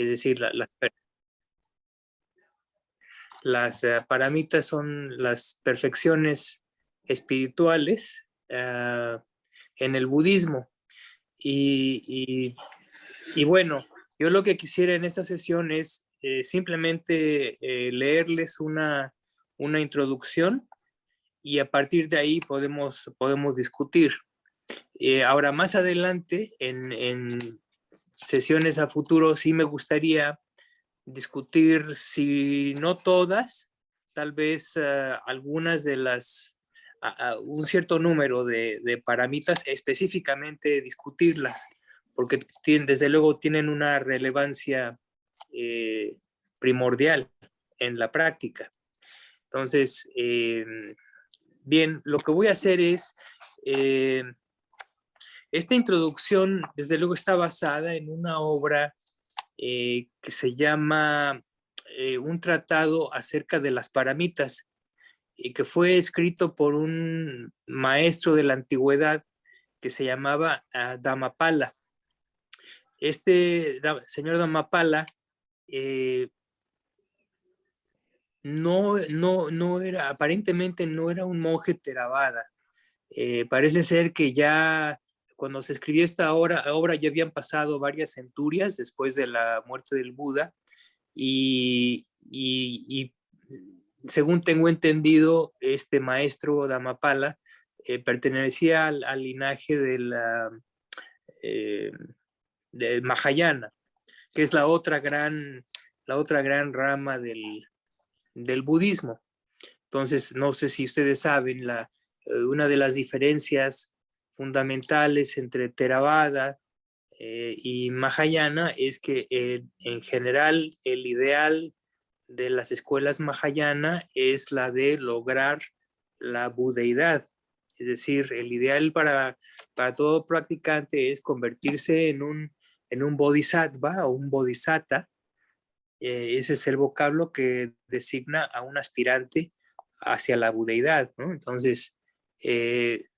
es decir, las paramitas son las perfecciones espirituales en el budismo. Y bueno, yo lo que quisiera en esta sesión es simplemente leerles una introducción y a partir de ahí podemos discutir. Ahora, más adelante, en sesiones a futuro, sí me gustaría discutir, si no todas, tal vez algunas de las, un cierto número de paramitas, específicamente discutirlas, porque desde luego tienen una relevancia primordial en la práctica. Entonces, bien, lo que voy a hacer es, esta introducción desde luego está basada en una obra que se llama Un tratado acerca de las paramitas, y que fue escrito por un maestro de la antigüedad que se llamaba Dhammapala. Este señor Dhammapala no era, aparentemente no era un monje Theravada. Parece ser que ya cuando se escribió esta obra ya habían pasado varias centurias después de la muerte del Buda, y según tengo entendido, este maestro Dhammapala pertenecía al linaje de Mahayana, que es la otra gran rama del budismo. Entonces, no sé si ustedes saben, una de las diferencias fundamentales entre Theravada y Mahayana es que en general el ideal de las escuelas Mahayana es la de lograr la budeidad. Es decir, el ideal para todo practicante es convertirse en un bodhisattva o un bodhisatta. Ese es el vocablo que designa a un aspirante hacia la budeidad, ¿no? Entonces,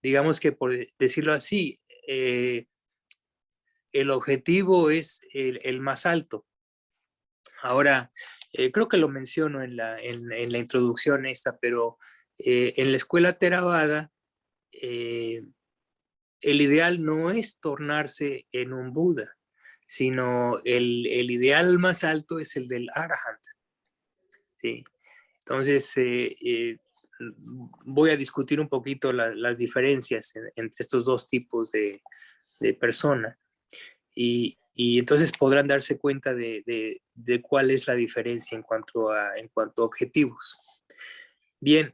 digamos que por decirlo así, el objetivo es el más alto. Ahora, creo que lo menciono en la introducción esta, pero en la escuela Theravada, el ideal no es tornarse en un Buda, sino el ideal más alto es el del Arahant. ¿Sí? Entonces, voy a discutir un poquito las diferencias entre estos dos tipos de persona. Y entonces podrán darse cuenta de cuál es la diferencia en cuanto a objetivos. Bien,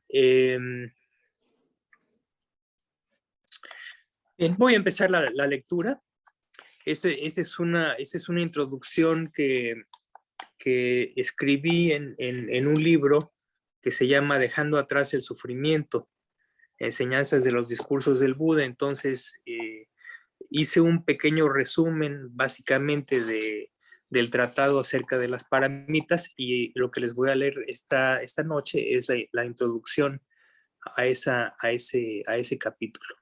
voy a empezar la lectura. Esta es una introducción que escribí en un libro que se llama Dejando atrás el sufrimiento, enseñanzas de los discursos del Buda. Entonces, hice un pequeño resumen básicamente del tratado acerca de las paramitas, y lo que les voy a leer esta noche es la introducción a ese capítulo.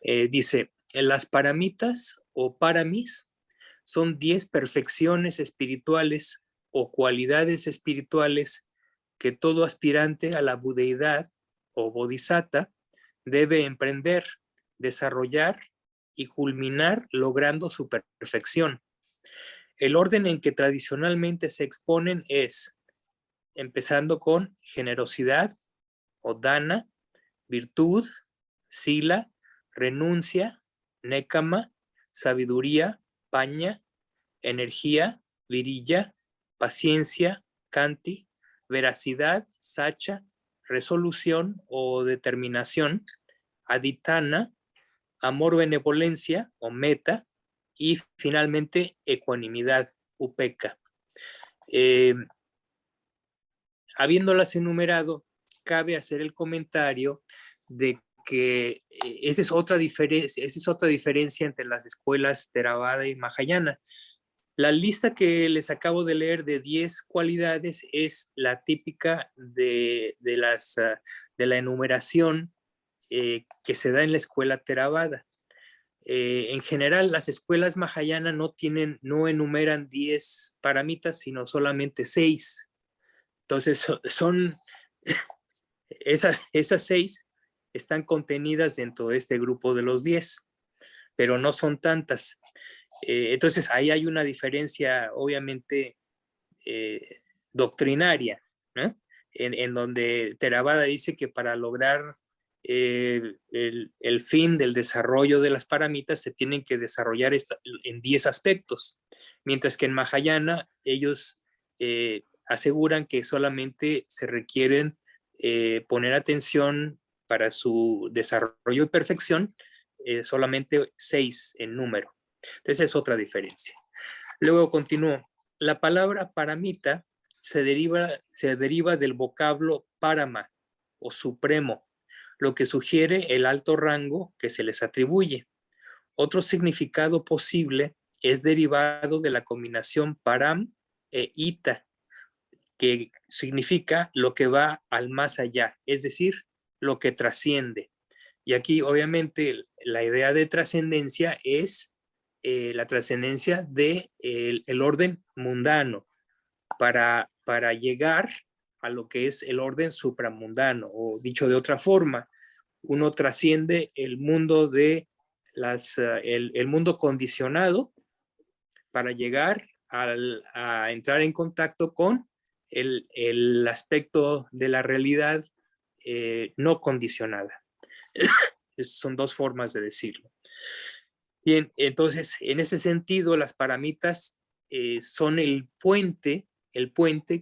Dice, las paramitas o paramis son 10 perfecciones espirituales o cualidades espirituales que todo aspirante a la budeidad o bodhisatta debe emprender, desarrollar y culminar logrando su perfección. El orden en que tradicionalmente se exponen es, empezando con generosidad o dana, virtud, sila, renuncia, nékama, sabiduría, paña, energía, virilla, paciencia, kanti, veracidad, sacha, resolución o determinación, aditana, amor, benevolencia o meta, y finalmente ecuanimidad, upeka. Habiéndolas enumerado, cabe hacer el comentario de que esa es otra diferencia entre las escuelas Theravada y Mahayana. La lista que les acabo de leer de 10 cualidades es la típica de la enumeración que se da en la escuela Theravada. En general, las escuelas Mahayana no enumeran 10 paramitas, sino solamente 6. Entonces, son esas 6 están contenidas dentro de este grupo de los 10, pero no son tantas. Entonces, ahí hay una diferencia, obviamente, doctrinaria, ¿no? En donde Theravada dice que para lograr el fin del desarrollo de las paramitas se tienen que desarrollar en 10 aspectos, mientras que en Mahayana ellos aseguran que solamente se requieren poner atención para su desarrollo y perfección, solamente 6 en número. Entonces es otra diferencia. Luego continúo. La palabra paramita se deriva del vocablo parama o supremo, lo que sugiere el alto rango que se les atribuye. Otro significado posible es derivado de la combinación param e ita, que significa lo que va al más allá, es decir, lo que trasciende. Y aquí, obviamente, la idea de trascendencia es la trascendencia del el orden mundano para llegar a lo que es el orden supramundano, o dicho de otra forma, uno trasciende el mundo de el mundo condicionado para llegar a entrar en contacto con el aspecto de la realidad no condicionada. Son dos formas de decirlo. Bien, entonces, en ese sentido, las paramitas son el puente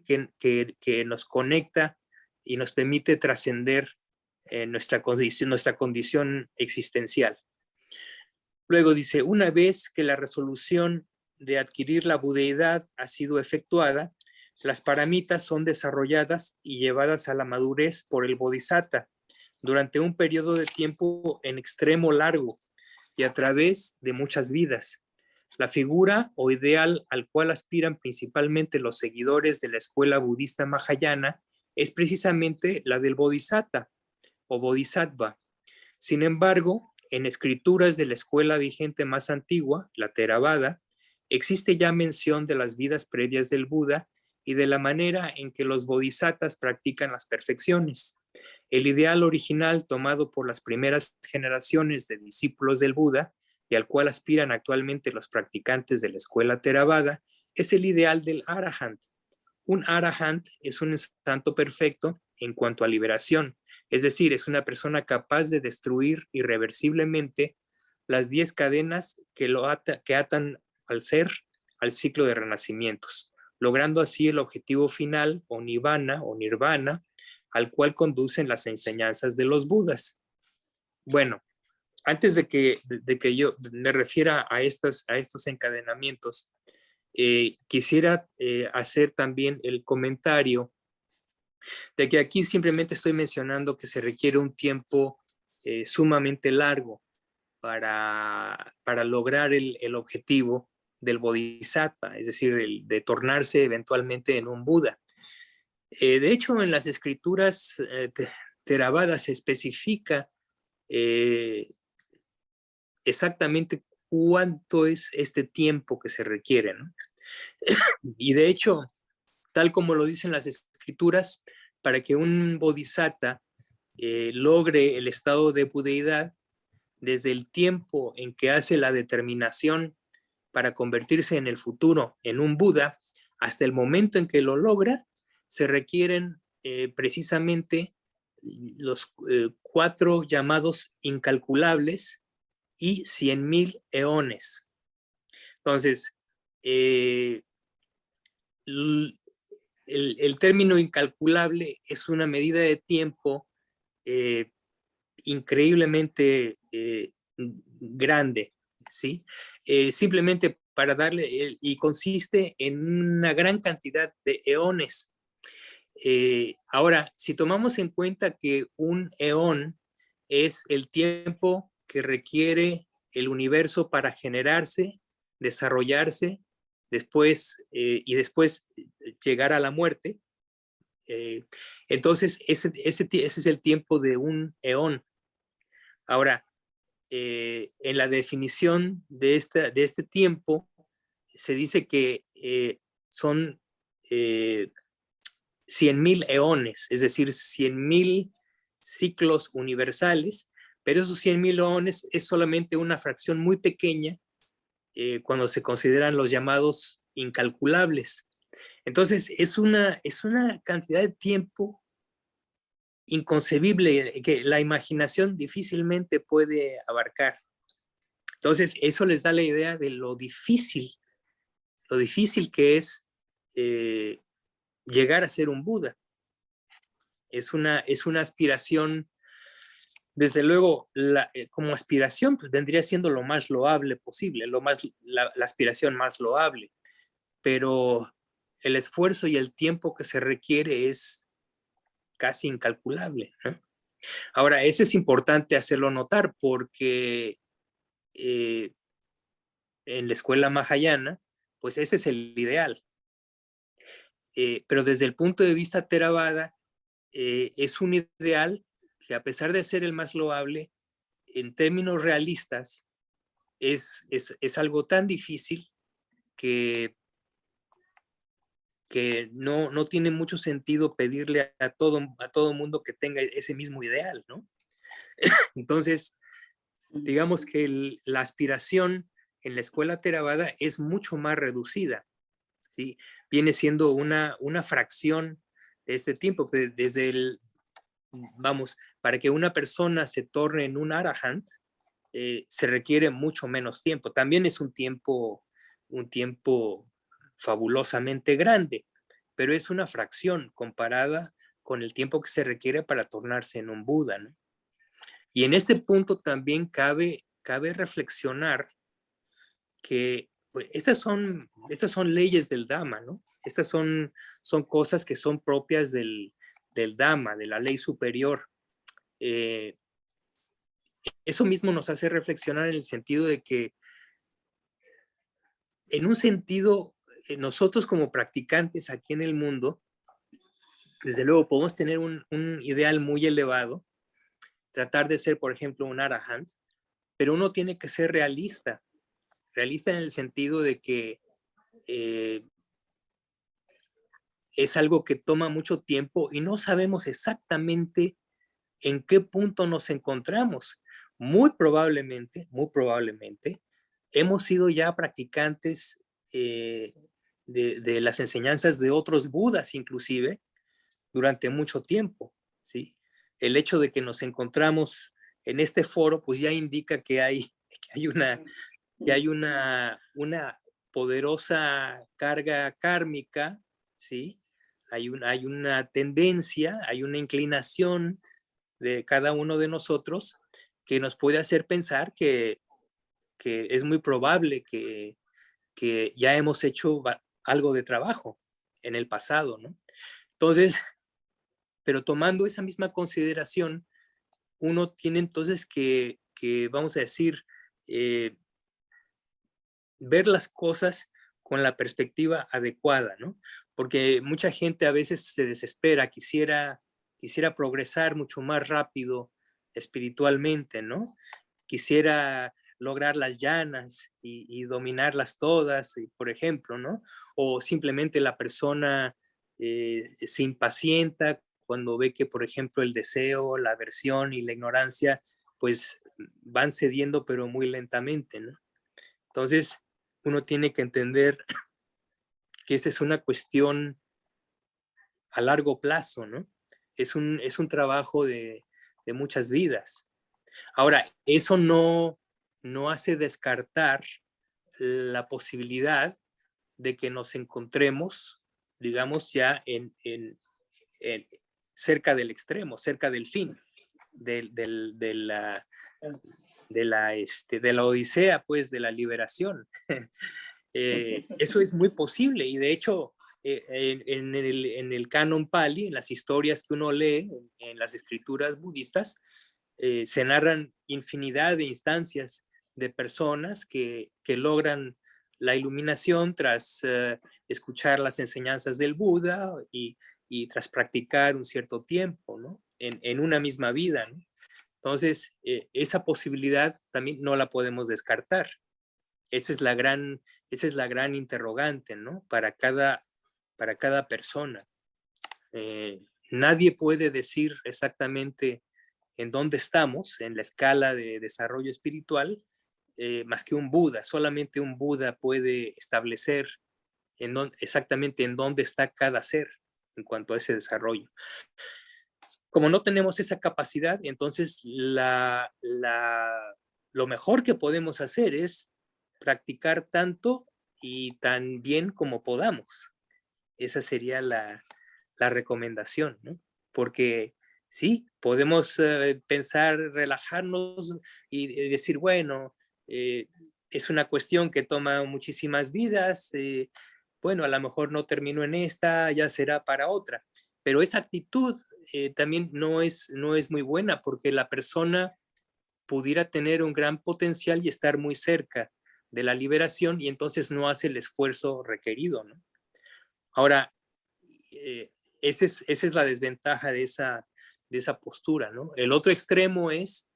que nos conecta y nos permite trascender nuestra condición existencial. Luego dice, una vez que la resolución de adquirir la budeidad ha sido efectuada, las paramitas son desarrolladas y llevadas a la madurez por el bodhisattva durante un periodo de tiempo en extremo largo y a través de muchas vidas. La figura o ideal al cual aspiran principalmente los seguidores de la escuela budista Mahayana es precisamente la del bodhisattva o bodhisattva. Sin embargo, en escrituras de la escuela vigente más antigua, la Theravada, existe ya mención de las vidas previas del Buda y de la manera en que los bodhisattvas practican las perfecciones. El ideal original tomado por las primeras generaciones de discípulos del Buda y al cual aspiran actualmente los practicantes de la escuela Theravada es el ideal del Arahant. Un Arahant es un santo perfecto en cuanto a liberación, es decir, es una persona capaz de destruir irreversiblemente las 10 cadenas que atan al ser al ciclo de renacimientos, logrando así el objetivo final o nirvana, al cual conducen las enseñanzas de los Budas. Bueno, antes de que yo me refiera a estos encadenamientos, quisiera hacer también el comentario de que aquí simplemente estoy mencionando que se requiere un tiempo sumamente largo para lograr el objetivo del bodhisattva, es decir, de tornarse eventualmente en un Buda. De hecho, en las escrituras Theravada se especifica exactamente cuánto es este tiempo que se requiere, ¿no? Y de hecho, tal como lo dicen las escrituras, para que un bodhisattva logre el estado de budeidad, desde el tiempo en que hace la determinación para convertirse en el futuro en un Buda, hasta el momento en que lo logra, se requieren precisamente los 4 llamados incalculables y 100,000 eones. Entonces, el término incalculable es una medida de tiempo increíblemente grande, ¿sí? Simplemente para darle, y consiste en una gran cantidad de eones. Ahora, si tomamos en cuenta que un eón es el tiempo que requiere el universo para generarse, desarrollarse, después llegar a la muerte, entonces ese es el tiempo de un eón. Ahora, en la definición de este tiempo se dice que son 100,000 eones, es decir, 100,000 ciclos universales, pero esos 100,000 eones es solamente una fracción muy pequeña cuando se consideran los llamados incalculables. Entonces, es una cantidad de tiempo inconcebible que la imaginación difícilmente puede abarcar. Entonces, eso les da la idea de lo difícil que es llegar a ser un Buda. Es una aspiración, desde luego, como aspiración, pues vendría siendo lo más loable posible, la aspiración más loable, pero el esfuerzo y el tiempo que se requiere es casi incalculable, ¿no? Ahora, eso es importante hacerlo notar porque en la escuela mahayana, pues ese es el ideal. Pero desde el punto de vista Theravada, es un ideal que, a pesar de ser el más loable, en términos realistas, es algo tan difícil que no tiene mucho sentido pedirle a todo mundo que tenga ese mismo ideal, ¿no? Entonces, digamos que la aspiración en la escuela Theravada es mucho más reducida, ¿sí? Viene siendo una fracción de este tiempo, vamos, para que una persona se torne en un arahant, se requiere mucho menos tiempo. También es un tiempo fabulosamente grande, pero es una fracción comparada con el tiempo que se requiere para tornarse en un Buda, ¿no? Y en este punto también cabe reflexionar que pues, estas son leyes del Dhamma, ¿no? Estas son cosas que son propias del Dhamma, de la ley superior. Eso mismo nos hace reflexionar en el sentido de que, en un sentido, nosotros como practicantes aquí en el mundo, desde luego podemos tener un ideal muy elevado, tratar de ser, por ejemplo, un arahant, pero uno tiene que ser realista en el sentido de que es algo que toma mucho tiempo y no sabemos exactamente en qué punto nos encontramos. Muy probablemente, hemos sido ya practicantes de las enseñanzas de otros Budas, inclusive, durante mucho tiempo, ¿sí? El hecho de que nos encontramos en este foro, pues ya indica que hay una poderosa carga kármica, ¿sí? Hay una tendencia, hay una inclinación de cada uno de nosotros que nos puede hacer pensar que es muy probable que ya hemos hecho algo de trabajo en el pasado, ¿no? Entonces, pero tomando esa misma consideración, uno tiene entonces que vamos a decir, ver las cosas con la perspectiva adecuada, ¿no? Porque mucha gente a veces se desespera, quisiera progresar mucho más rápido espiritualmente, ¿no? Quisiera lograr las llanas y dominarlas todas, por ejemplo, ¿no? O simplemente la persona se impacienta cuando ve que, por ejemplo, el deseo, la aversión y la ignorancia, pues van cediendo, pero muy lentamente, ¿no? Entonces, uno tiene que entender que esa es una cuestión a largo plazo, ¿no? Es un trabajo de muchas vidas. Ahora, eso no hace descartar la posibilidad de que nos encontremos, digamos, ya en cerca del extremo, cerca del fin de la odisea, pues, de la liberación. Eso es muy posible y, de hecho, en el canon Pali, en las historias que uno lee en las escrituras budistas, se narran infinidad de instancias de personas que logran la iluminación tras escuchar las enseñanzas del Buda y tras practicar un cierto tiempo, ¿no? En una misma vida, ¿no? Entonces, esa posibilidad también no la podemos descartar. Esa es la gran interrogante, ¿no? Para cada persona. Nadie puede decir exactamente en dónde estamos en la escala de desarrollo espiritual, más que un Buda. Solamente un Buda puede establecer exactamente en dónde está cada ser en cuanto a ese desarrollo. Como no tenemos esa capacidad, entonces lo mejor que podemos hacer es practicar tanto y tan bien como podamos. Esa sería la recomendación, ¿no? Porque sí, podemos pensar, relajarnos y decir, bueno, es una cuestión que toma muchísimas vidas, bueno, a lo mejor no termino en esta, ya será para otra. Pero esa actitud también no es muy buena, porque la persona pudiera tener un gran potencial y estar muy cerca de la liberación, y entonces no hace el esfuerzo requerido, ¿no? Ahora, esa es la desventaja de esa postura, ¿no? El otro extremo es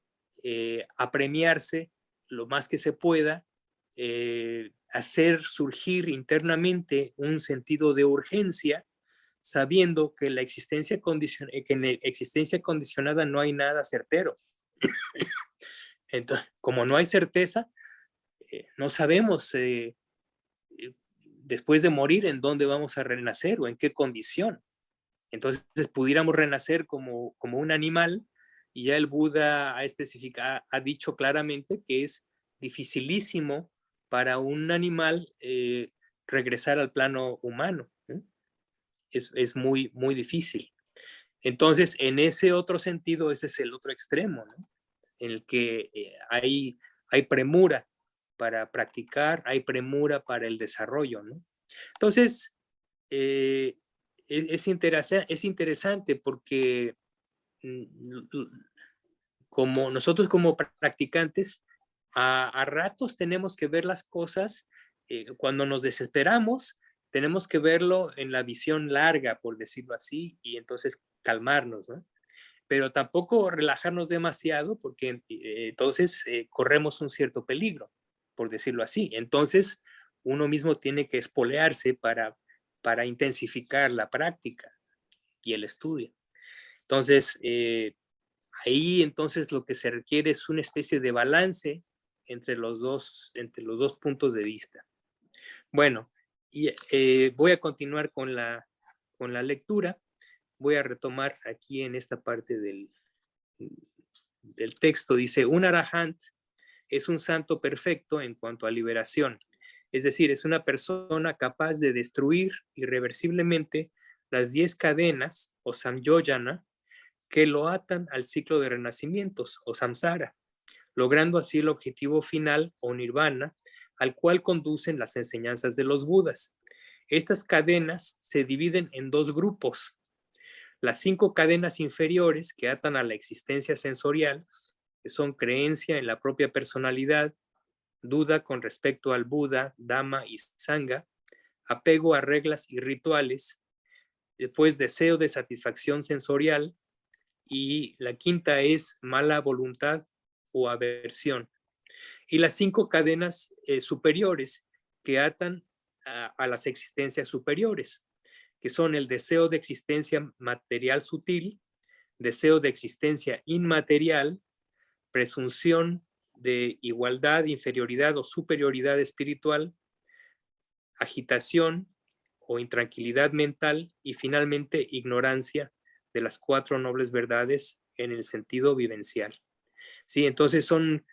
apremiarse lo más que se pueda, hacer surgir internamente un sentido de urgencia, sabiendo que la existencia que en la existencia condicionada no hay nada certero. Entonces, como no hay certeza, no sabemos después de morir en dónde vamos a renacer o en qué condición. Entonces pudiéramos renacer como un animal, y ya el Buda ha dicho claramente que es dificilísimo para un animal regresar al plano humano, ¿eh? Es muy, muy difícil. Entonces, en ese otro sentido, ese es el otro extremo, ¿no? En el que hay premura para practicar, hay premura para el desarrollo, ¿no? Entonces, es interesante porque como nosotros como practicantes, a ratos tenemos que ver las cosas, cuando nos desesperamos, tenemos que verlo en la visión larga, por decirlo así, y entonces calmarnos, ¿no? Pero tampoco relajarnos demasiado, porque entonces corremos un cierto peligro, por decirlo así. Entonces, uno mismo tiene que espolearse para intensificar la práctica y el estudio. Entonces, ahí entonces lo que se requiere es una especie de balance entre los dos puntos de vista. Bueno, y voy a continuar con la lectura. Voy a retomar aquí en esta parte del texto. Dice, un arahant es un santo perfecto en cuanto a liberación. Es decir, es una persona capaz de destruir irreversiblemente las 10 cadenas o samyojana que lo atan al ciclo de renacimientos o samsara, logrando así el objetivo final o nirvana al cual conducen las enseñanzas de los Budas. Estas cadenas se dividen en dos grupos: las 5 cadenas inferiores que atan a la existencia sensorial, que son creencia en la propia personalidad, duda con respecto al Buda, Dhamma y Sangha, apego a reglas y rituales, después deseo de satisfacción sensorial, y la quinta es mala voluntad o aversión. Y las 5 cadenas superiores que atan a las existencias superiores, que son el deseo de existencia material sutil, deseo de existencia inmaterial, presunción de igualdad, inferioridad o superioridad espiritual, agitación o intranquilidad mental, y finalmente ignorancia de las 4 nobles verdades en el sentido vivencial. Sí, entonces son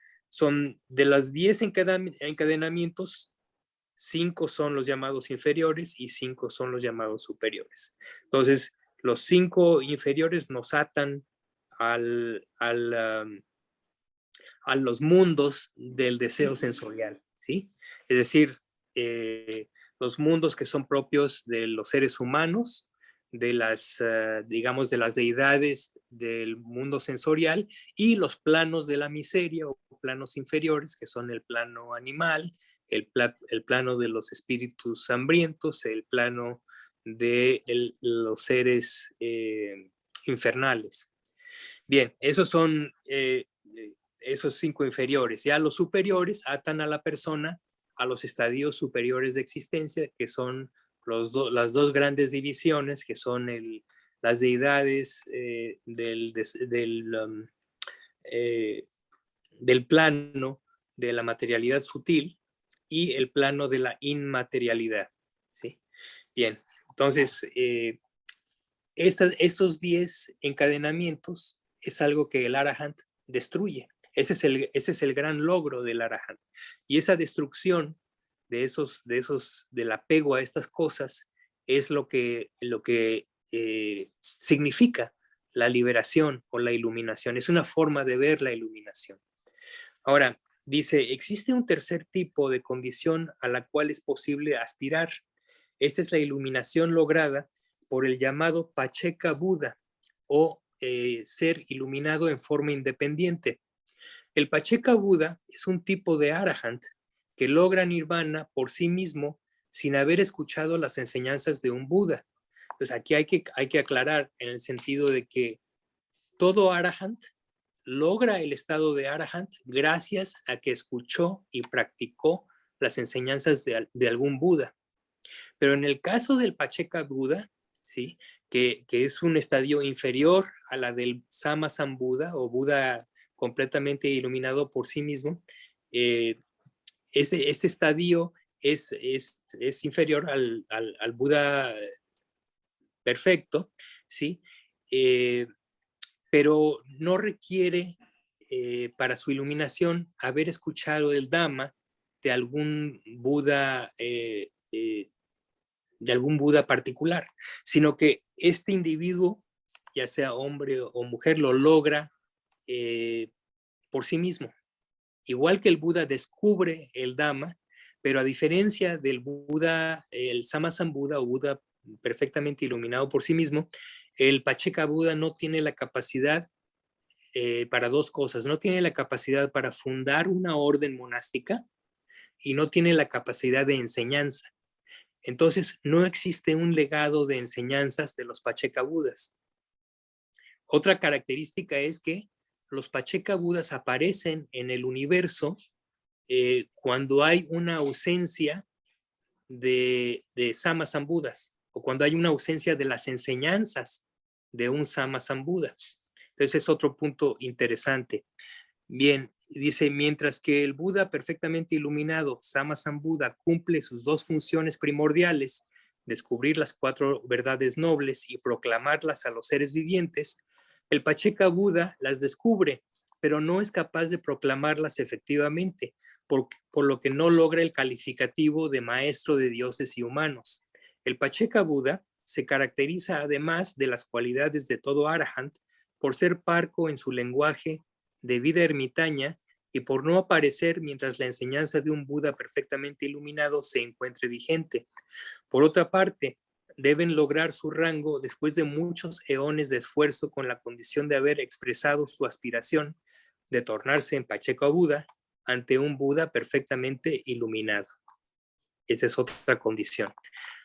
de las 10 encadenamientos, 5 son los llamados inferiores y 5 son los llamados superiores. Entonces, los 5 inferiores nos atan a los mundos del deseo sensorial, ¿sí? Es decir, los mundos que son propios de los seres humanos, de las, digamos, de las deidades del mundo sensorial, y los planos de la miseria o planos inferiores, que son el plano animal, el plano de los espíritus hambrientos, el plano de los seres infernales. Bien, esos son esos 5 inferiores. Ya los superiores atan a la persona a los estadios superiores de existencia, que son las dos grandes divisiones, que son las deidades del plano de la materialidad sutil y el plano de la inmaterialidad. ¿Sí? Bien, entonces, estos 10 encadenamientos es algo que el Arahant destruye. Ese es el gran logro del Arahant. Y esa destrucción del apego a estas cosas es lo que significa la liberación o la iluminación. Es una forma de ver la iluminación. Ahora, dice, existe un tercer tipo de condición a la cual es posible aspirar. Esta es la iluminación lograda por el llamado Pacheka Buda o ser iluminado en forma independiente. El Pacheka Buda es un tipo de Arahant que logra nirvana por sí mismo sin haber escuchado las enseñanzas de un Buda. Entonces aquí hay que aclarar en el sentido de que todo Arahant logra el estado de Arahant gracias a que escuchó y practicó las enseñanzas de algún Buda. Pero en el caso del Pacheka Buda, ¿sí? que es un estadio inferior a la del Sama Sambuddha o Buda completamente iluminado por sí mismo, este estadio es inferior al Buda perfecto, ¿sí? Pero no requiere para su iluminación haber escuchado el Dhamma de algún Buda particular, sino que este individuo, ya sea hombre o mujer, lo logra por sí mismo. Igual que el Buda descubre el Dhamma, pero a diferencia del Buda, el Samasambuddha o Buda perfectamente iluminado por sí mismo, el Pacheka Buda no tiene la capacidad para dos cosas. No tiene la capacidad para fundar una orden monástica y no tiene la capacidad de enseñanza. Entonces, no existe un legado de enseñanzas de los Pacheka Budas. Otra característica es que los Pacheka Budas aparecen en el universo cuando hay una ausencia de Samasambuddhas o cuando hay una ausencia de las enseñanzas de un Samasambuddha. Entonces es otro punto interesante. Bien, dice, mientras que el Buda perfectamente iluminado, Samasambuddha, cumple sus dos funciones primordiales, descubrir las 4 verdades nobles y proclamarlas a los seres vivientes, el Pacheka Buda las descubre, pero no es capaz de proclamarlas efectivamente, por lo que no logra el calificativo de maestro de dioses y humanos. El Pacheka Buda se caracteriza además de las cualidades de todo Arahant por ser parco en su lenguaje de vida ermitaña y por no aparecer mientras la enseñanza de un Buda perfectamente iluminado se encuentre vigente. Por otra parte, deben lograr su rango después de muchos eones de esfuerzo con la condición de haber expresado su aspiración de tornarse en Pacheka Buda ante un Buda perfectamente iluminado. Esa es otra condición.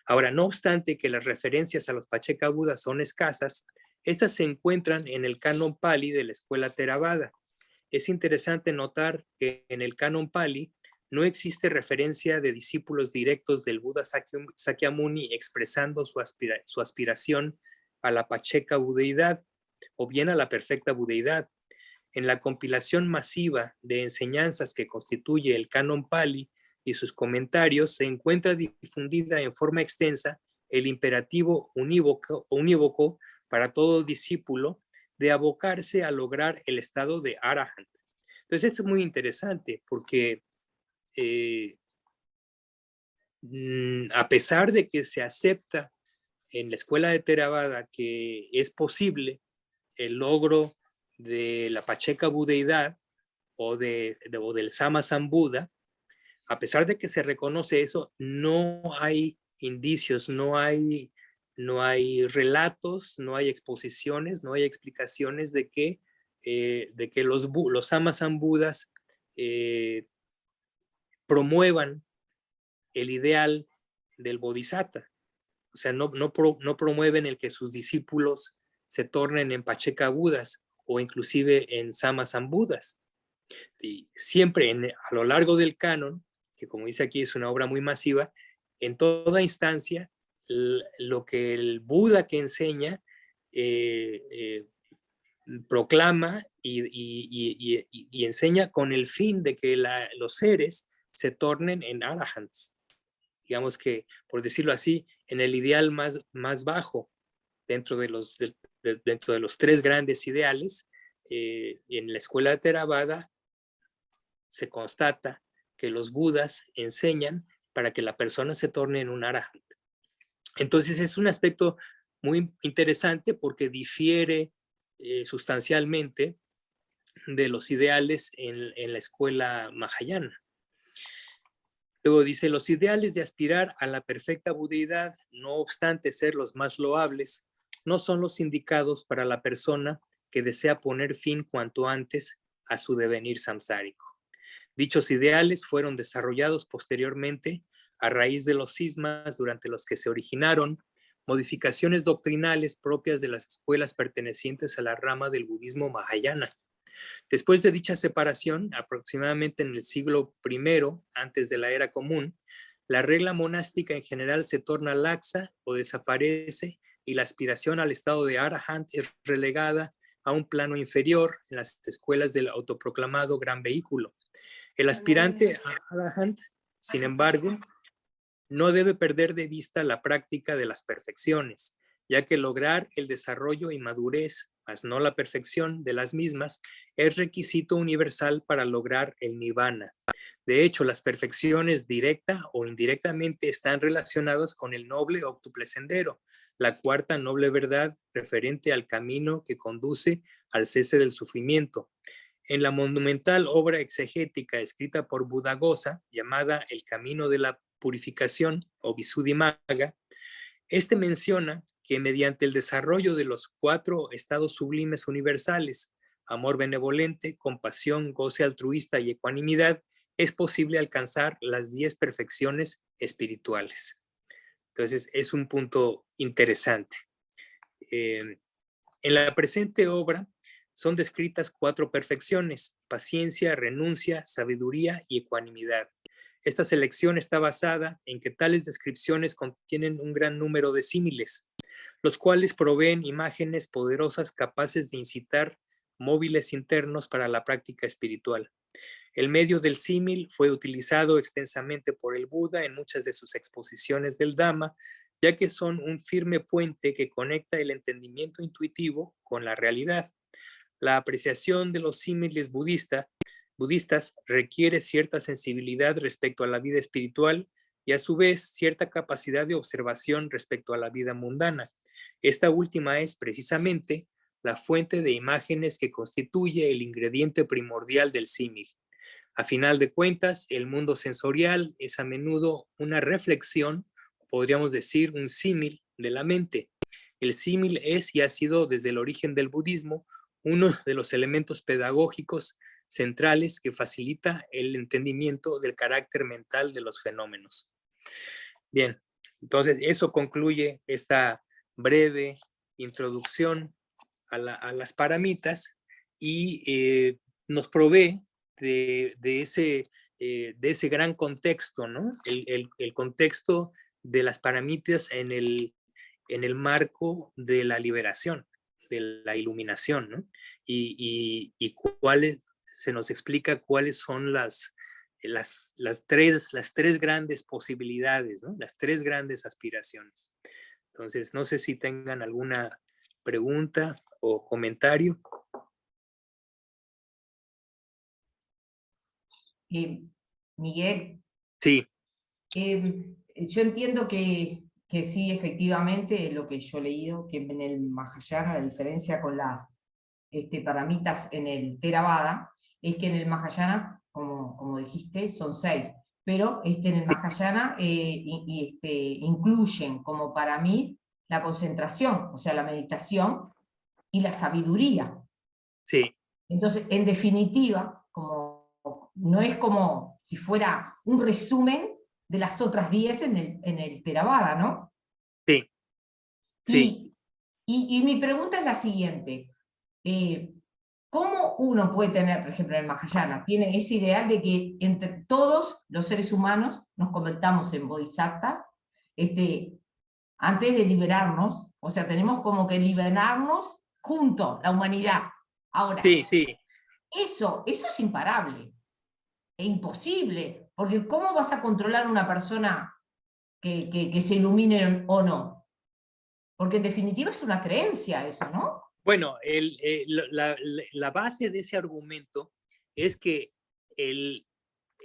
Ahora, no obstante que las referencias a los Pacheka Budas son escasas, estas se encuentran en el canon Pali de la escuela Theravada. Es interesante notar que en el canon Pali no existe referencia de discípulos directos del Buda Sakyamuni expresando su aspiración a la Pacheka budeidad o bien a la perfecta budeidad. En la compilación masiva de enseñanzas que constituye el canon Pali y sus comentarios se encuentra difundida en forma extensa el imperativo unívoco para todo discípulo de abocarse a lograr el estado de Arahant. Entonces, esto es muy interesante porque a pesar de que se acepta en la escuela de Theravada que es posible el logro de la Pacheka budeidad o del Samasambuddha, a pesar de que se reconoce eso, no hay indicios, no hay relatos, no hay exposiciones, no hay explicaciones de que los Samasambuddhas promuevan el ideal del Bodhisattva. O sea, no promueven el que sus discípulos se tornen en Pacheka Budas o inclusive en Samasambudas. Y siempre a lo largo del canon, que como dice aquí es una obra muy masiva, en toda instancia lo que el Buda que enseña proclama y enseña con el fin de que los seres se tornen en arahants. Digamos que, por decirlo así, en el ideal más bajo, dentro de los tres grandes ideales, en la escuela de Theravada se constata que los budas enseñan para que la persona se torne en un arahant. Entonces es un aspecto muy interesante porque difiere sustancialmente de los ideales en la escuela mahayana. Luego dice, los ideales de aspirar a la perfecta budeidad, no obstante ser los más loables, no son los indicados para la persona que desea poner fin cuanto antes a su devenir samsárico. Dichos ideales fueron desarrollados posteriormente a raíz de los cismas durante los que se originaron modificaciones doctrinales propias de las escuelas pertenecientes a la rama del budismo mahayana. Después de dicha separación, aproximadamente en el siglo I antes de la era común, la regla monástica en general se torna laxa o desaparece y la aspiración al estado de arahant es relegada a un plano inferior en las escuelas del autoproclamado gran vehículo. El aspirante a arahant, sin embargo, no debe perder de vista la práctica de las perfecciones, ya que lograr el desarrollo y madurez, mas no la perfección de las mismas, es requisito universal para lograr el nirvana. De hecho, las perfecciones directa o indirectamente están relacionadas con el noble óctuple sendero, la cuarta noble verdad referente al camino que conduce al cese del sufrimiento. En la monumental obra exegética escrita por Buddhaghosa, llamada El Camino de la Purificación o Visuddhimagga, este menciona que mediante el desarrollo de los 4 estados sublimes universales, amor benevolente, compasión, goce altruista y ecuanimidad, es posible alcanzar las 10 perfecciones espirituales. Entonces, es un punto interesante. En la presente obra son descritas 4 perfecciones: paciencia, renuncia, sabiduría y ecuanimidad. Esta selección está basada en que tales descripciones contienen un gran número de símiles, los cuales proveen imágenes poderosas capaces de incitar móviles internos para la práctica espiritual. El medio del símil fue utilizado extensamente por el Buda en muchas de sus exposiciones del Dhamma, ya que son un firme puente que conecta el entendimiento intuitivo con la realidad. La apreciación de los símiles budistas requiere cierta sensibilidad respecto a la vida espiritual y a su vez cierta capacidad de observación respecto a la vida mundana. Esta última es precisamente la fuente de imágenes que constituye el ingrediente primordial del símil. A final de cuentas, el mundo sensorial es a menudo una reflexión, podríamos decir un símil de la mente. El símil es y ha sido desde el origen del budismo uno de los elementos pedagógicos centrales que facilita el entendimiento del carácter mental de los fenómenos. Bien, entonces eso concluye esta breve introducción a las paramitas y nos provee de ese gran contexto, ¿no? El contexto de las paramitas en el marco de la liberación, de la iluminación, ¿no? Y se nos explica cuáles son las tres grandes posibilidades, ¿no? Las 3 grandes aspiraciones. Entonces, no sé si tengan alguna pregunta o comentario. Miguel, Sí. yo entiendo que sí, efectivamente, lo que yo he leído, que en el Mahayana la diferencia con las paramitas en el Theravada es que en el Mahayana, como dijiste, son 6, pero en el Mahayana incluyen como para mí la concentración, o sea, la meditación y la sabiduría. Sí. Entonces, en definitiva, no es como si fuera un resumen de las otras 10 en el Theravada, ¿no? Sí. Sí. Y mi pregunta es la siguiente. ¿Cómo uno puede tener, por ejemplo, en el Mahayana, tiene ese ideal de que entre todos los seres humanos nos convertamos en bodhisattvas, antes de liberarnos? O sea, tenemos como que liberarnos juntos, la humanidad. Ahora, Sí, sí. eso es imparable, e imposible, porque ¿cómo vas a controlar a una persona que se ilumine o no? Porque en definitiva es una creencia eso, ¿no? Bueno, la base de ese argumento es que el,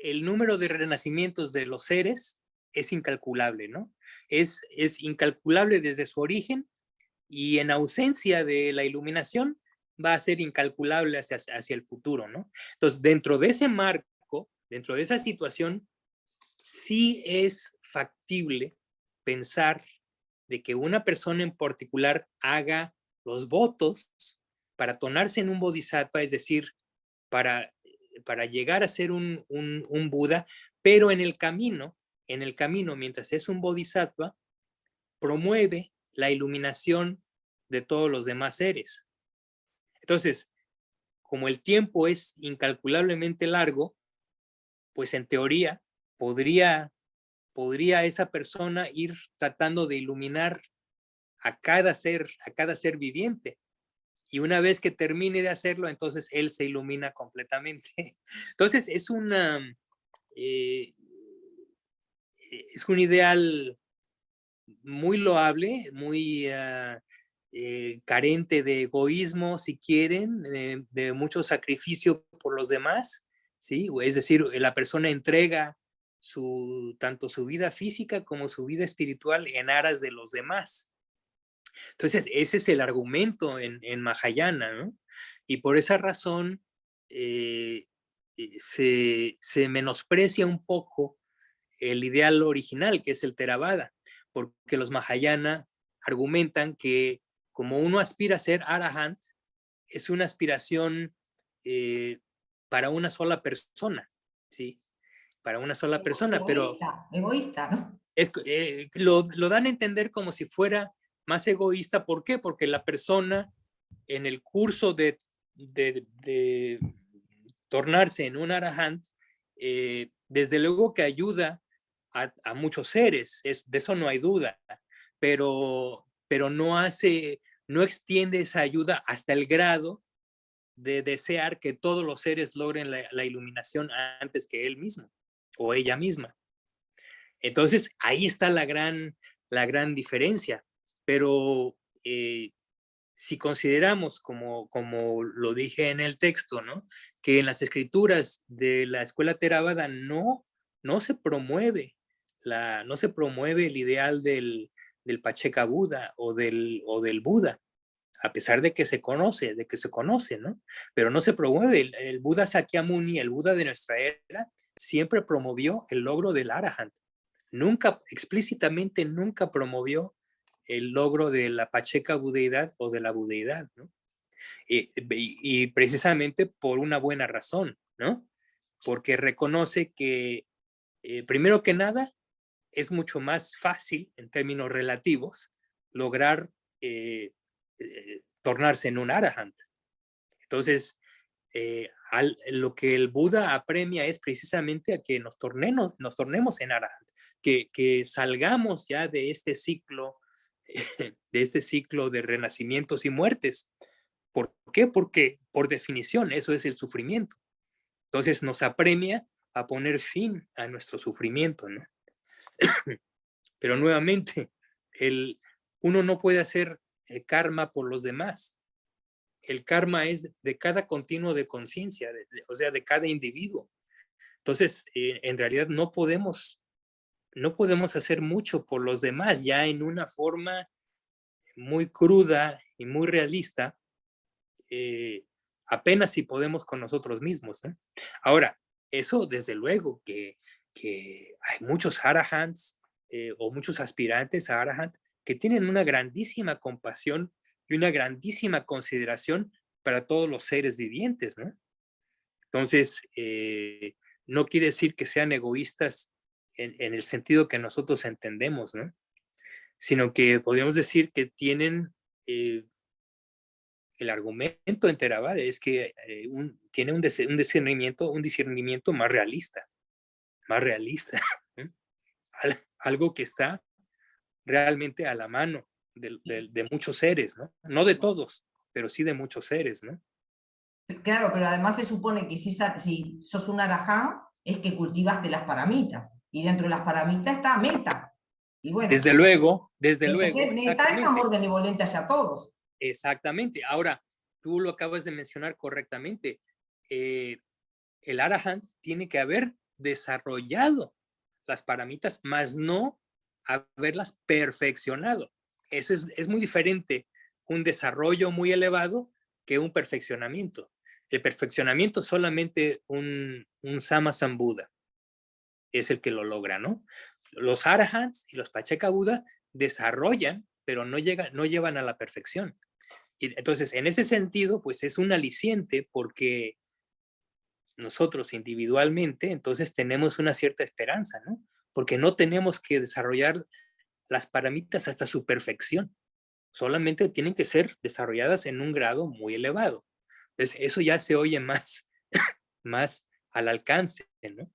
el número de renacimientos de los seres es incalculable, ¿no? Es incalculable desde su origen y en ausencia de la iluminación va a ser incalculable hacia el futuro, ¿no? Entonces, dentro de ese marco, dentro de esa situación, sí es factible pensar de que una persona en particular haga los votos para tornarse en un bodhisattva, es decir, para, para llegar a ser un Buda, pero en el camino, mientras es un bodhisattva, promueve la iluminación de todos los demás seres. Entonces, como el tiempo es incalculablemente largo, pues en teoría podría esa persona ir tratando de iluminar a cada ser viviente. Y una vez que termine de hacerlo, entonces él se ilumina completamente. Entonces eh, es un ideal muy loable, muy carente de egoísmo, si quieren, de mucho sacrificio por los demás, ¿sí? Es decir, la persona entrega tanto su vida física como su vida espiritual en aras de los demás. Entonces, ese es el argumento en Mahayana, ¿no? Y por esa razón se menosprecia un poco el ideal original, que es el Theravada, porque los Mahayana argumentan que como uno aspira a ser Arahant, es una aspiración para una sola persona, ¿sí? Para una sola persona, pero Egoísta, ¿no? lo dan a entender como si fuera más egoísta. ¿Por qué? Porque la persona en el curso de tornarse en un Arahant, desde luego que ayuda a muchos seres, de eso no hay duda, pero no extiende esa ayuda hasta el grado de desear que todos los seres logren la iluminación antes que él mismo o ella misma. Entonces, ahí está la gran diferencia. Pero si consideramos, como lo dije en el texto, ¿no? Que en las escrituras de la escuela Theravada no se promueve no se promueve el ideal del Pacheka Buda o del Buda, a pesar de que se conoce, ¿no? Pero no se promueve. El Buda Sakyamuni, el Buda de nuestra era, siempre promovió el logro del Arahant. Nunca, explícitamente, nunca promovió el logro de la Pacheca budeidad o de la budeidad, ¿no? Y precisamente por una buena razón, ¿no? Porque reconoce que, primero que nada, es mucho más fácil, en términos relativos, lograr tornarse en un Arahant. Entonces, lo que el Buda apremia es precisamente a que nos tornemos en Arahant, que salgamos ya de este ciclo de renacimientos y muertes. ¿Por qué? Porque por definición eso es el sufrimiento. Entonces nos apremia a poner fin a nuestro sufrimiento, ¿no? Pero nuevamente, uno no puede hacer karma por los demás. El karma es de cada continuo de conciencia, o sea, de cada individuo. Entonces, en realidad no podemos hacer mucho por los demás, ya en una forma muy cruda y muy realista, apenas si podemos con nosotros mismos, ¿no? Ahora, eso desde luego que hay muchos arahants o muchos aspirantes a arahant que tienen una grandísima compasión y una grandísima consideración para todos los seres vivientes, ¿no? Entonces, no quiere decir que sean egoístas en el sentido que nosotros entendemos, ¿no? Sino que podríamos decir que tienen El argumento en Theravada es que tiene un discernimiento más realista, algo que está realmente a la mano de muchos seres, ¿no? No de todos, pero sí de muchos seres, ¿no? Claro, pero además se supone que si sos un arajá, es que cultivaste las paramitas, y dentro de las paramitas está meta. Y bueno, Desde luego, entonces meta es amor exactamente. benevolente hacia todos. Exactamente. Ahora, tú lo acabas de mencionar correctamente. El Arahant tiene que haber desarrollado las paramitas, más no haberlas perfeccionado. Eso es muy diferente un desarrollo muy elevado que un perfeccionamiento. El perfeccionamiento solamente un Sama-sambuddha es el que lo logra, ¿no? Los Arahants y los Pacceka Buddha desarrollan, pero no llevan a la perfección. Y entonces, en ese sentido, pues es un aliciente porque nosotros individualmente, entonces tenemos una cierta esperanza, ¿no? Porque no tenemos que desarrollar las paramitas hasta su perfección. Solamente tienen que ser desarrolladas en un grado muy elevado. Entonces, eso ya se oye más, más al alcance, ¿no?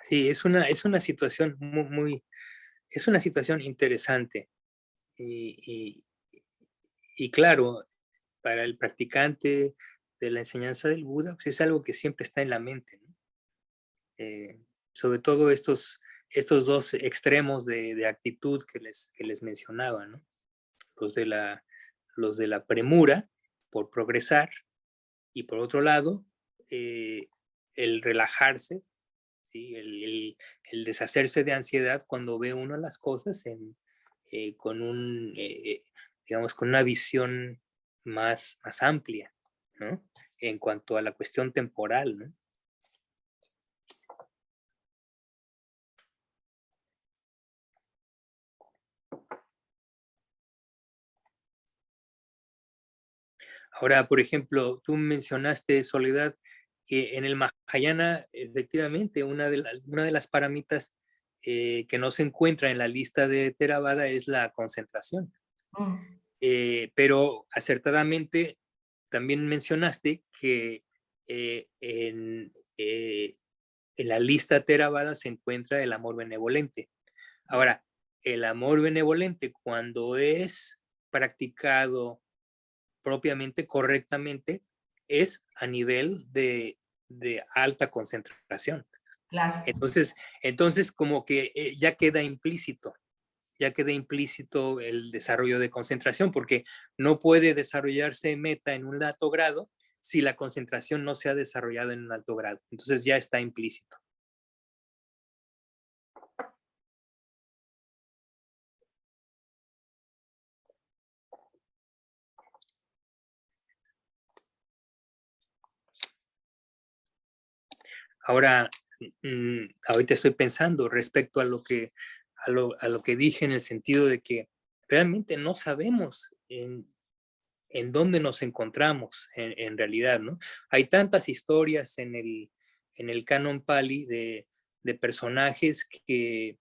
Sí, es una situación es una situación interesante. Y, y claro, para el practicante de la enseñanza del Buda, pues es algo que siempre está en la mente, ¿no? Sobre todo estos dos extremos de actitud que les mencionaba, ¿no? Los de los de la premura por progresar y por otro lado, el relajarse, ¿sí? El deshacerse de ansiedad cuando ve uno las cosas con digamos, con una visión más amplia, ¿no? En cuanto a la cuestión temporal, ¿no? Ahora, por ejemplo, tú mencionaste, Soledad, que en el Mahayana, efectivamente, una de las paramitas que no se encuentra en la lista de Theravada es la concentración. Mm. Pero acertadamente también mencionaste que en la lista Theravada se encuentra el amor benevolente. Ahora, el amor benevolente, cuando es practicado propiamente, correctamente, es a nivel de alta concentración. Claro. Entonces como que ya queda implícito el desarrollo de concentración, porque no puede desarrollarse meta en un alto grado si la concentración no se ha desarrollado en un alto grado. Entonces ya está implícito. Ahora, ahorita estoy pensando respecto a lo que dije en el sentido de que realmente no sabemos en dónde nos encontramos en realidad, ¿no? Hay tantas historias en el canon Pali de personajes que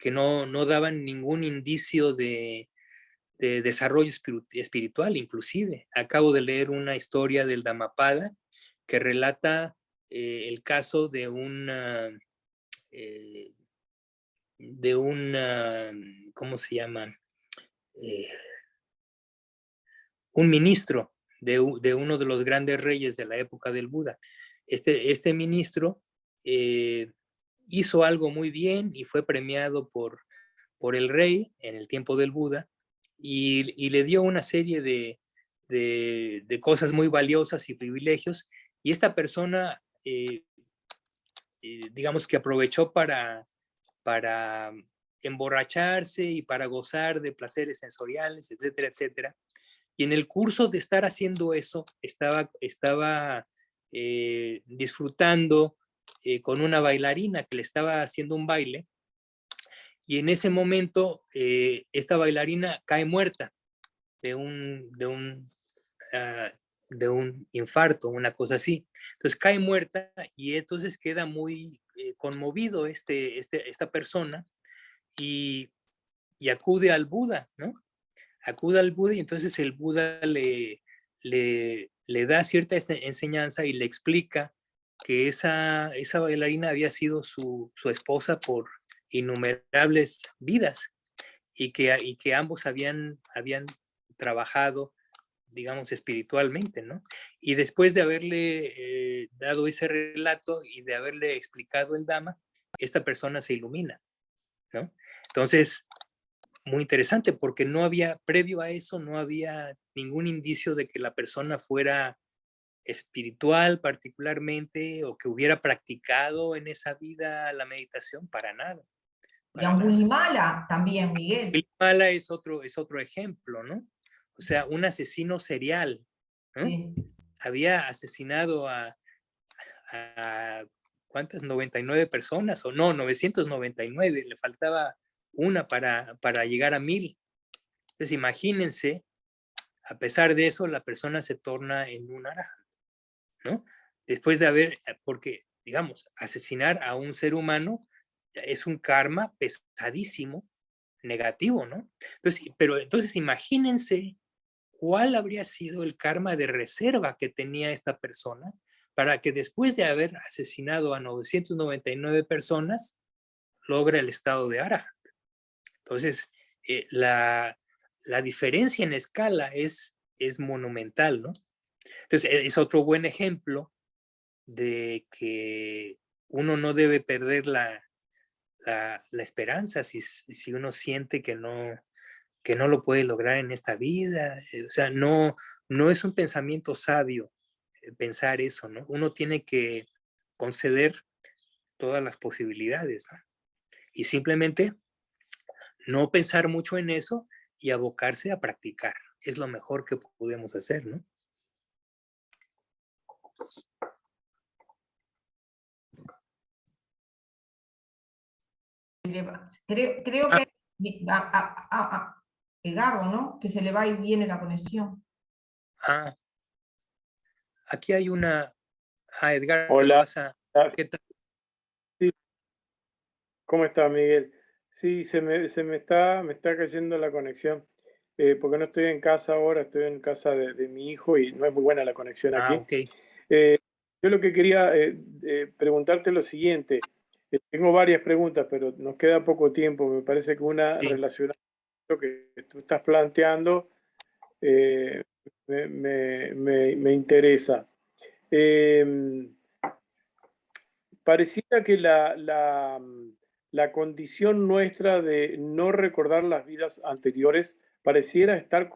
no daban ningún indicio de desarrollo espiritual, inclusive. Acabo de leer una historia del Dhammapada que relata el caso eh, de una, ¿cómo se llama? Eh, un ministro de uno de los grandes reyes de la época del Buda. Este ministro hizo algo muy bien y fue premiado por el rey en el tiempo del Buda y le dio una serie de cosas muy valiosas y privilegios y esta persona, digamos que aprovechó para emborracharse y para gozar de placeres sensoriales, etcétera, etcétera. Y en el curso de estar haciendo eso, estaba disfrutando con una bailarina que le estaba haciendo un baile y en ese momento esta bailarina cae muerta de de un infarto, una cosa así. Entonces cae muerta y entonces queda muy conmovido esta persona y, y acude al Buda, ¿no? Acude al Buda y entonces el Buda le da cierta enseñanza y le explica que esa bailarina había sido su esposa por innumerables vidas y que ambos habían trabajado, digamos, espiritualmente, ¿no? Y después de haberle dado ese relato y de haberle explicado el Dhamma, esta persona se ilumina, ¿no? Entonces, muy interesante porque no había, previo a eso, no había ningún indicio de que la persona fuera espiritual particularmente o que hubiera practicado en esa vida la meditación, para nada, Y para nada. Angulimala también, Miguel. Mala es otro ejemplo, ¿no? O sea, un asesino serial, ¿no? Sí. Había asesinado a ¿cuántas? 99 personas, o no, 999, le faltaba una para llegar a 1000. Entonces, imagínense, a pesar de eso, la persona se torna en un arahant, ¿no? Después de haber, porque, digamos, asesinar a un ser humano es un karma pesadísimo, negativo, ¿no? Entonces, pero entonces imagínense cuál habría sido el karma de reserva que tenía esta persona para que después de haber asesinado a 999 personas, logra el estado de Arahant. Entonces, la diferencia en escala es monumental, ¿no? Entonces, es otro buen ejemplo de que uno no debe perder la esperanza si uno siente que no lo puede lograr en esta vida. O sea, no es un pensamiento sabio pensar eso, ¿no? Uno tiene que conceder todas las posibilidades, ¿no? Y simplemente no pensar mucho en eso y abocarse a practicar. Es lo mejor que podemos hacer, ¿no? Creo Ah, que a Edgardo, ¿no? Que se le va y viene la conexión. ah, aquí hay una... Ah, Edgardo, Hola, vas a... ¿Qué tal? sí, ¿cómo está Miguel? Sí, me está cayendo la conexión, porque no estoy en casa ahora, estoy en casa de mi hijo y no es muy buena la conexión Ah, aquí. ok. Yo lo que quería preguntarte es lo siguiente. Tengo varias preguntas, pero nos queda poco tiempo. Me parece que una Sí, relacionada con lo que tú estás planteando eh, me interesa. Eh, Pareciera que la condición nuestra de no recordar las vidas anteriores pareciera estar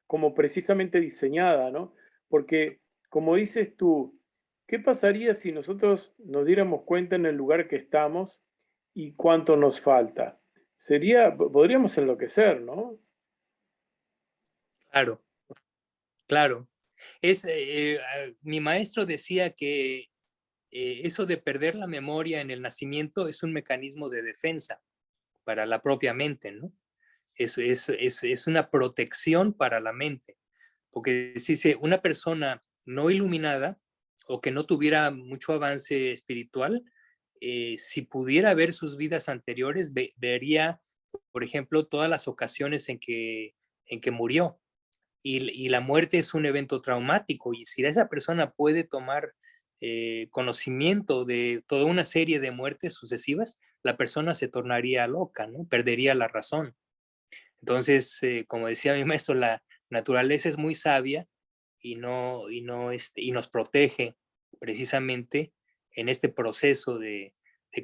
como precisamente diseñada, ¿no? Porque, como dices tú, ¿qué pasaría si nosotros nos diéramos cuenta en el lugar que estamos y cuánto nos falta? Podríamos enloquecer, ¿no? claro, claro. Mi maestro decía que eso de perder la memoria en el nacimiento es un mecanismo de defensa para la propia mente, ¿no? Es una protección para la mente, porque si una persona no iluminada o que no tuviera mucho avance espiritual, si pudiera ver sus vidas anteriores, vería, por ejemplo, todas las ocasiones en que murió. Y la muerte es un evento traumático, y si esa persona puede tomar conocimiento de toda una serie de muertes sucesivas, la persona se tornaría loca, ¿no? Perdería la razón. Entonces, como decía mi maestro, la naturaleza es muy sabia y nos protege precisamente en este proceso de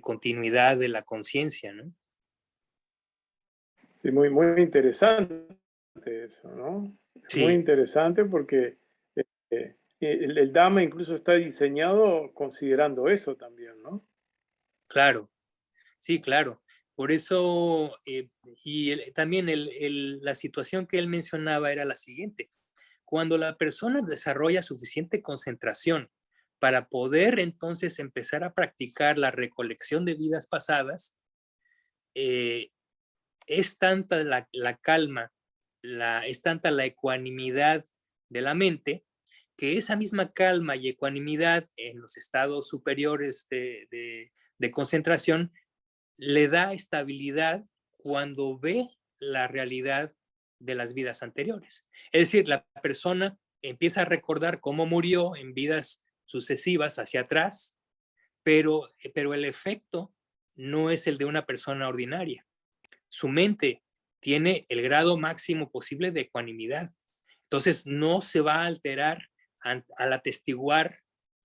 continuidad de la conciencia, ¿no? Sí, muy, muy interesante eso, ¿no? Muy Sí, interesante porque el Dhamma incluso está diseñado considerando eso también, ¿no? claro, sí, claro. Por eso, también la situación que él mencionaba era la siguiente. Cuando la persona desarrolla suficiente concentración para poder entonces empezar a practicar la recolección de vidas pasadas, es tanta la calma, es tanta la ecuanimidad de la mente, que esa misma calma y ecuanimidad en los estados superiores de concentración le da estabilidad cuando ve la realidad de las vidas anteriores. Es decir, la persona empieza a recordar cómo murió en vidas sucesivas hacia atrás, pero el efecto no es el de una persona ordinaria. Su mente tiene el grado máximo posible de ecuanimidad. Entonces no se va a alterar al atestiguar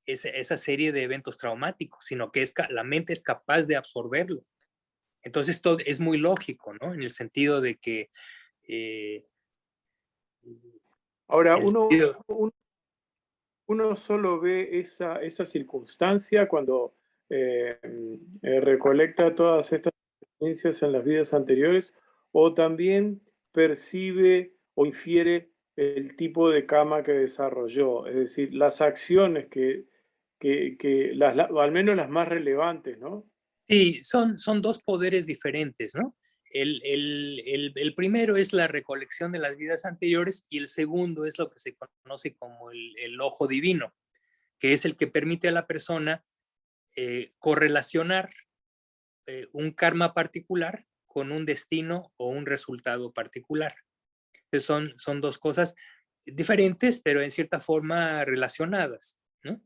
esa serie de eventos traumáticos, sino que la mente es capaz de absorberlo. Entonces esto es muy lógico, ¿no? En el sentido de que... Ahora, uno solo ve esa circunstancia cuando recolecta todas estas experiencias en las vidas anteriores, o también percibe o infiere el tipo de karma que desarrolló, es decir, las acciones al menos las más relevantes, ¿no? Sí, son dos poderes diferentes, ¿no? El primero es la recolección de las vidas anteriores y el segundo es lo que se conoce como el ojo divino, que es el que permite a la persona correlacionar un karma particular con un destino o un resultado particular. Entonces son dos cosas diferentes, pero en cierta forma relacionadas, ¿no?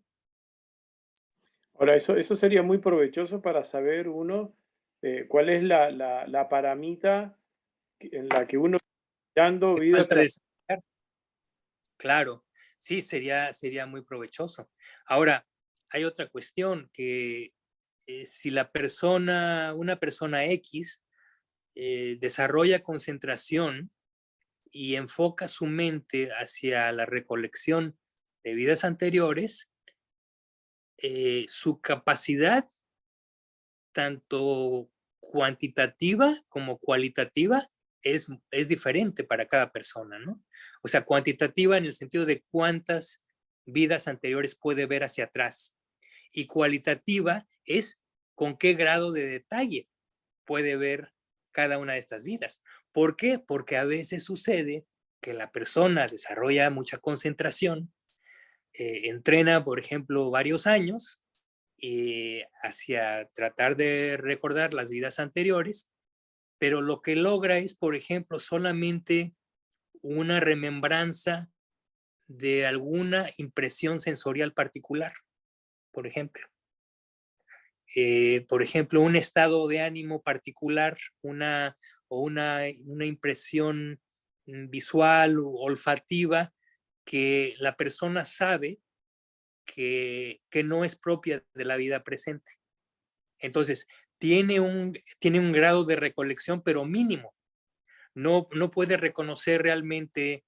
Ahora, eso sería muy provechoso para saber uno cuál es la paramita en la que uno está dando Que vida falta tras. desarrollar. Claro, sí, sería muy provechoso. Ahora, hay otra cuestión que si una persona X desarrolla concentración y enfoca su mente hacia la recolección de vidas anteriores, su capacidad, tanto cuantitativa como cualitativa, es diferente para cada persona, ¿no? O sea, cuantitativa en el sentido de cuántas vidas anteriores puede ver hacia atrás. Y cualitativa es con qué grado de detalle puede ver cada una de estas vidas. ¿Por qué? Porque a veces sucede que la persona desarrolla mucha concentración, entrena, por ejemplo, varios años hacia tratar de recordar las vidas anteriores, pero lo que logra es, por ejemplo, solamente una remembranza de alguna impresión sensorial particular, por ejemplo. Por ejemplo, un estado de ánimo particular, una impresión visual o olfativa que la persona sabe que no es propia de la vida presente. Entonces, tiene un grado de recolección, pero mínimo. No puede reconocer realmente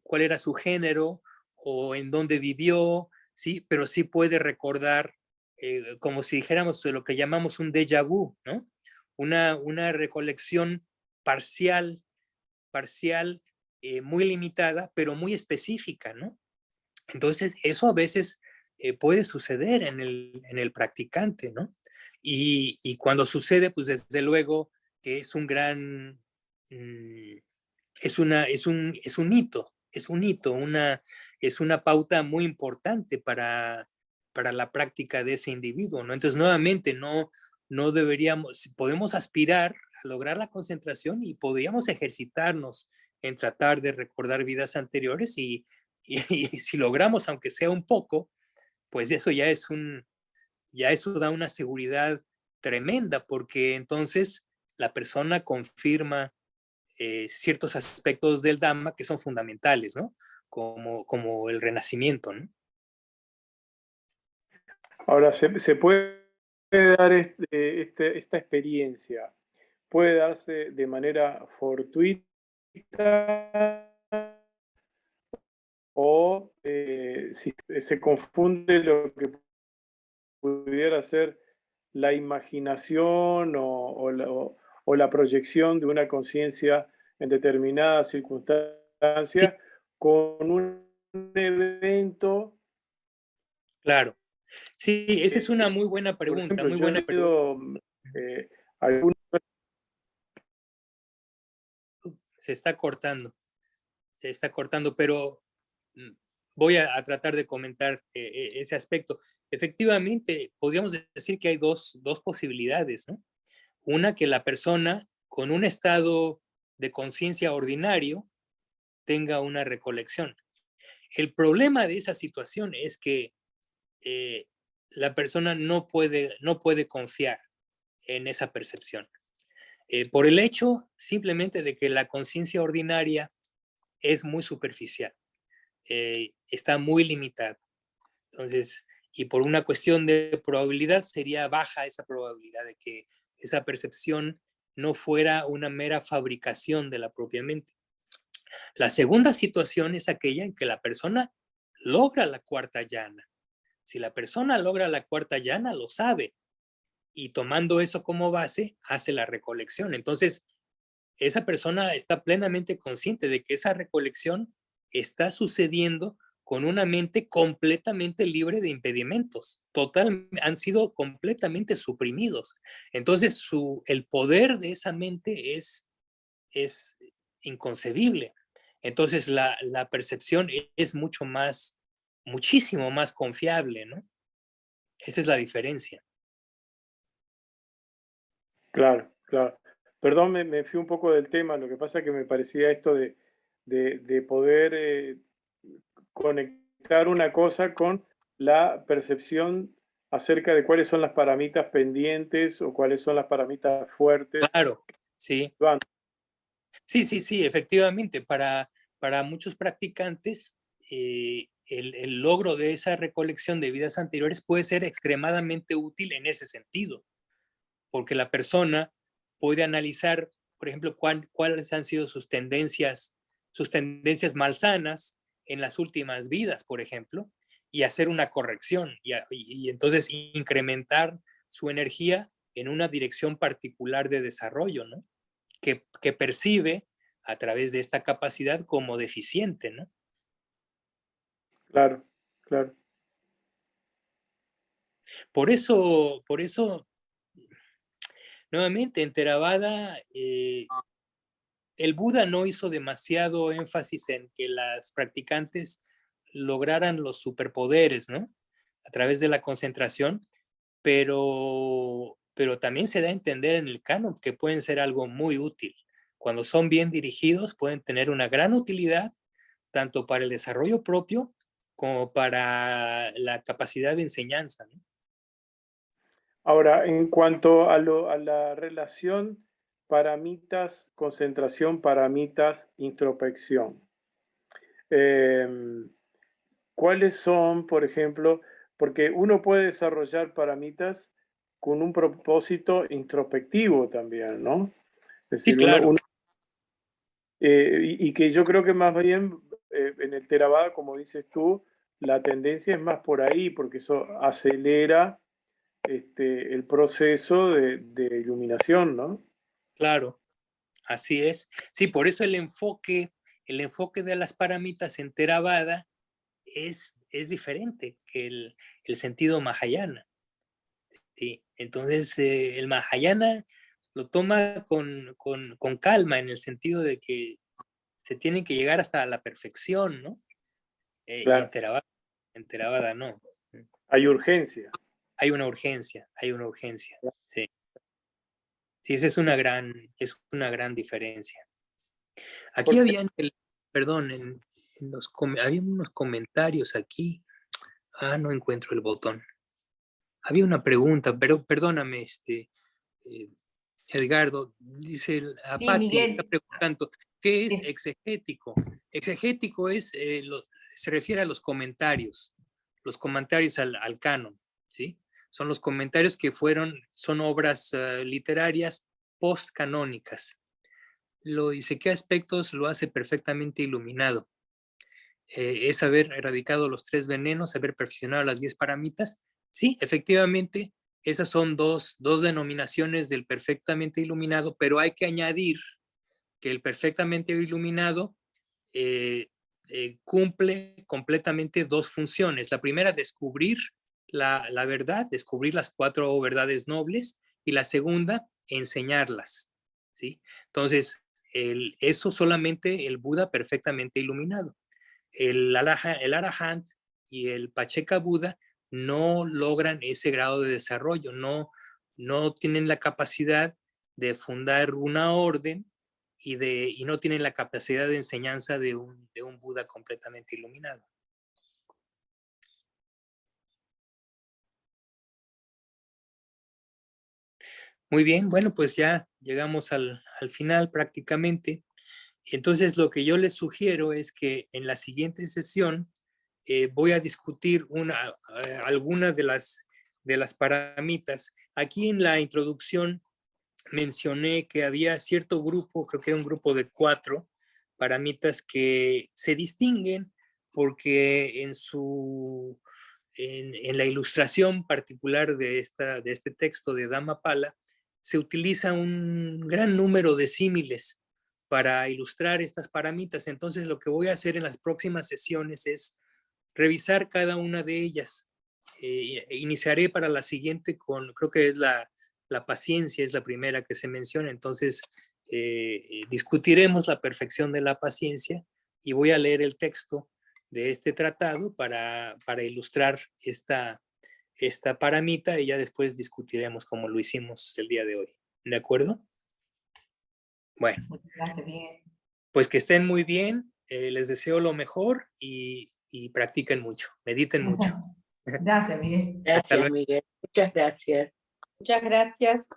cuál era su género o en dónde vivió, ¿sí? Pero sí puede recordar, como si dijéramos lo que llamamos un déjà vu, ¿no? Una recolección parcial, muy limitada, pero muy específica, ¿no? Entonces, eso a veces puede suceder en el practicante, ¿no? Y cuando sucede, pues desde luego que es un gran, es un hito, es una pauta muy importante para la práctica de ese individuo, ¿no? Entonces, nuevamente, no deberíamos, podemos aspirar a lograr la concentración y podríamos ejercitarnos en tratar de recordar vidas anteriores y si logramos, aunque sea un poco, pues eso ya eso da una seguridad tremenda, porque entonces la persona confirma ciertos aspectos del Dhamma que son fundamentales, ¿no? Como el renacimiento, ¿no? Ahora, se puede dar esta experiencia, puede darse de manera fortuita o si se confunde lo que pudiera ser la imaginación o la proyección de una conciencia en determinada Sí, circunstancia con un evento. claro. Sí, esa es una muy buena Por pregunta, ejemplo, muy yo he buena pregunta. leído algunos se está cortando, pero voy a tratar de comentar ese aspecto. Efectivamente, podríamos decir que hay dos posibilidades, ¿no? Una, que la persona con un estado de conciencia ordinario tenga una recolección. El problema de esa situación es que la persona no puede confiar en esa percepción. Por el hecho simplemente de que la conciencia ordinaria es muy superficial, está muy limitada. Entonces, y por una cuestión de probabilidad, sería baja esa probabilidad de que esa percepción no fuera una mera fabricación de la propia mente. La segunda situación es aquella en que la persona logra la cuarta llana. Si la persona logra la cuarta llana, lo sabe, y tomando eso como base, hace la recolección. Entonces, esa persona está plenamente consciente de que esa recolección está sucediendo con una mente completamente libre de impedimentos. Han sido completamente suprimidos. Entonces, el poder de esa mente es inconcebible. Entonces, la percepción es muchísimo más confiable, ¿no? Esa es la diferencia. Claro, claro. Perdón, me fui un poco del tema. Lo que pasa es que me parecía esto de poder conectar una cosa con la percepción acerca de cuáles son las paramitas pendientes o cuáles son las paramitas fuertes. Claro, sí. Sí, efectivamente. Para muchos practicantes, el logro de esa recolección de vidas anteriores puede ser extremadamente útil en ese sentido, porque la persona puede analizar, por ejemplo, cuáles han sido sus tendencias malsanas en las últimas vidas, por ejemplo, y hacer una corrección y entonces incrementar su energía en una dirección particular de desarrollo, ¿no? Que percibe a través de esta capacidad como deficiente, ¿no? Claro, claro. Por eso, nuevamente, en Theravada, el Buda no hizo demasiado énfasis en que las practicantes lograran los superpoderes, ¿no? A través de la concentración, pero también se da a entender en el canon que pueden ser algo muy útil. Cuando son bien dirigidos, pueden tener una gran utilidad, tanto para el desarrollo propio como para la capacidad de enseñanza, ¿no? Ahora, en cuanto a la relación paramitas, concentración, paramitas, introspección, ¿cuáles son, por ejemplo, porque uno puede desarrollar paramitas con un propósito introspectivo también, ¿no? Es Sí, decir, claro. y que yo creo que más bien en el Theravada, como dices tú, la tendencia es más por ahí, porque eso acelera el proceso de iluminación, ¿no? Claro, así es. Sí, por eso el enfoque de las paramitas en Theravada es diferente que el sentido Mahayana. ¿Sí? Entonces, el Mahayana lo toma con calma, en el sentido de que se tiene que llegar hasta la perfección, ¿no? Y Claro, en Theravada no. hay urgencia. Hay una urgencia, sí. Sí, esa es una gran diferencia. Aquí Porque, perdón, había unos comentarios aquí. No encuentro el botón. Había una pregunta, pero perdóname, eh, Edgardo, dice a Sí, Patti, está Miguel. preguntando, ¿qué es es- exegético? Exegético se refiere a los comentarios al canon, ¿sí? Son los comentarios que son obras literarias postcanónicas. Lo dice, ¿qué aspectos lo hace perfectamente iluminado? Es haber erradicado los 3 venenos, haber perfeccionado las 10 paramitas. Sí, efectivamente, esas son dos denominaciones del perfectamente iluminado, pero hay que añadir que el perfectamente iluminado cumple completamente 2 funciones. La primera, descubrir la verdad, descubrir las 4 verdades nobles, y la segunda, enseñarlas, ¿sí? Entonces, eso solamente el Buda perfectamente iluminado. El Arahant y el Pacheka Buda no logran ese grado de desarrollo, no tienen la capacidad de fundar una orden y no tienen la capacidad de enseñanza de un Buda completamente iluminado. Muy bien, bueno, pues ya llegamos al final prácticamente. Entonces, lo que yo les sugiero es que en la siguiente sesión voy a discutir alguna de las paramitas. Aquí en la introducción mencioné que había cierto grupo, creo que era un grupo de 4 paramitas que se distinguen porque en la ilustración particular de este texto de Dhammapala se utiliza un gran número de símiles para ilustrar estas paramitas. Entonces, lo que voy a hacer en las próximas sesiones es revisar cada una de ellas. Iniciaré para la siguiente creo que es la paciencia, es la primera que se menciona. Entonces, discutiremos la perfección de la paciencia y voy a leer el texto de este tratado para ilustrar esta paramita y ya después discutiremos como lo hicimos el día de hoy. ¿De acuerdo? Bueno. Muchas gracias, Miguel. Pues que estén muy bien, les deseo lo mejor y practiquen mucho, mediten mucho. Gracias, Miguel. Gracias, Miguel. Muchas gracias. Muchas gracias.